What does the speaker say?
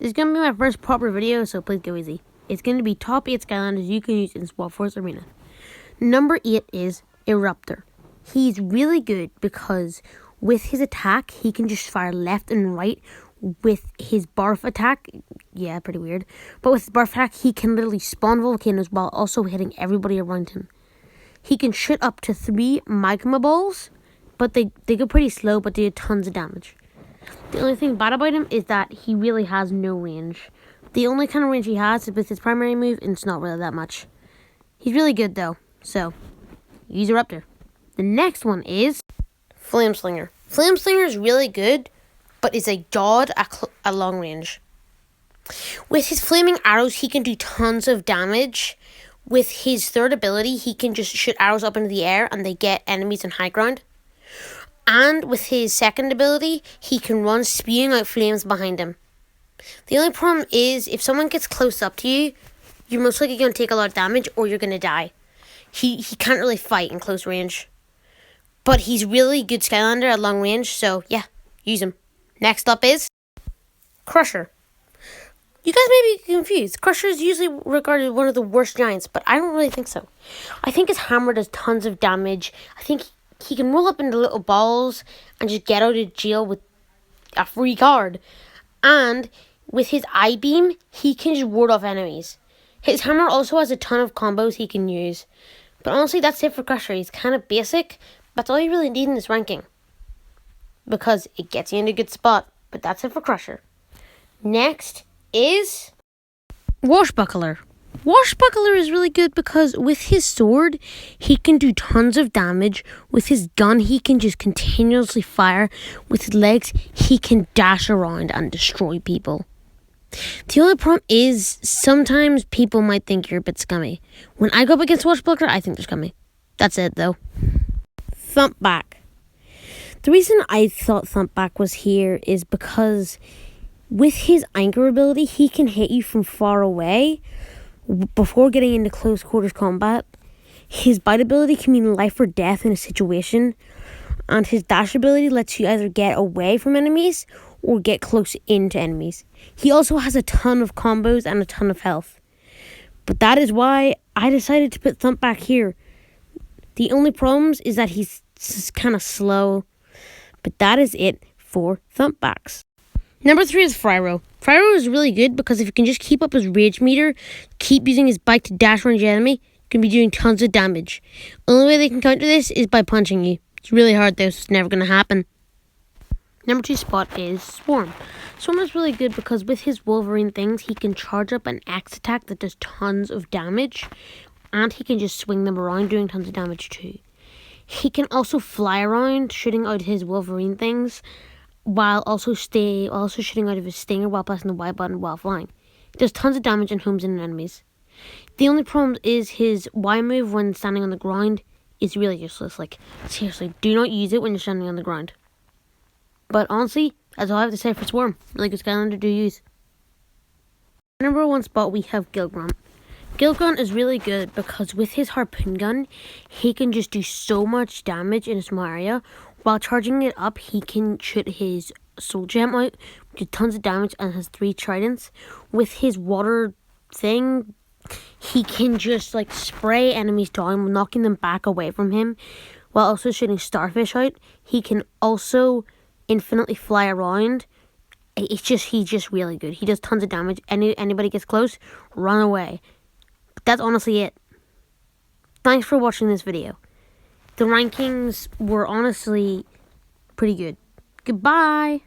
This is going to be my first proper video, so please go easy. It's going to be top 8 Skylanders you can use in Swap Force Arena. Number 8 is Eruptor. He's really good because with his attack, he can just fire left and right with his barf attack. Yeah, pretty weird. But with his barf attack, he can literally spawn volcanoes while also hitting everybody around him. He can shoot up to 3 magma balls, but they go pretty slow, but they do tons of damage. The only thing bad about him is that he really has no range. The only kind of range he has is with his primary move, and it's not really that much. He's really good though, so use Eruptor. The next one is Flame Slinger. Flame Slinger is really good, but is a god at long range. With his flaming arrows, he can do tons of damage. With his third ability, he can just shoot arrows up into the air and they get enemies on high ground. And with his second ability, he can run spewing out flames behind him. The only problem is if someone gets close up to you, you're most likely going to take a lot of damage or you're going to die. He can't really fight in close range. But he's really good Skylander at long range, so yeah, use him. Next up is Crusher. You guys may be confused. Crusher is usually regarded as one of the worst giants, but I don't really think so. I think his hammer does tons of damage. I think he can roll up into little balls and just get out of jail with a free card. And with his eye beam, he can just ward off enemies. His hammer also has a ton of combos he can use. But honestly, that's it for Crusher. He's kind of basic. That's all you really need in this ranking, because it gets you in a good spot. But that's it for Crusher. Next is Washbuckler. Washbuckler is really good because with his sword, he can do tons of damage. With his gun, he can just continuously fire. With his legs, he can dash around and destroy people. The only problem is sometimes people might think you're a bit scummy. When I go up against Washbuckler, I think they're scummy. That's it though. Thumpback. The reason I thought Thumpback was here is because with his anchor ability, he can hit you from far away before getting into close quarters combat. His bite ability can mean life or death in a situation, and his dash ability lets you either get away from enemies or get close into enemies. He also has a ton of combos and a ton of health. But that is why I decided to put Thumpback here. The only problems is that he's kind of slow. But that is it for Thumpbacks. Number 3 is Fyro. Fyro is really good because if you can just keep up his rage meter, keep using his bike to dash around your enemy, you can be doing tons of damage. Only way they can counter this is by punching you. It's really hard though, so it's never going to happen. Number 2 spot is Swarm. Swarm is really good because with his Wolverine things, he can charge up an X attack that does tons of damage. And he can just swing them around doing tons of damage too. He can also fly around shooting out his Wolverine things while also shooting out of his stinger while pressing the Y button while flying. He does tons of damage and homes in enemies. The only problem is his Y move when standing on the ground is really useless. Like, seriously, do not use it when you're standing on the ground. But honestly, that's all I have to say for Swarm. Really good Skylander to use. Number 1 spot, we have Gilgan. Gilgan is really good because with his harpoon gun, he can just do so much damage in a small area. While charging it up, he can shoot his soul gem out, which does tons of damage and has 3 tridents. With his water thing, he can just like spray enemies down, knocking them back away from him, while also shooting starfish out. He can also infinitely fly around. He's just really good. He does tons of damage. Anybody gets close, run away. That's honestly it. Thanks for watching this video. The rankings were honestly pretty good. Goodbye.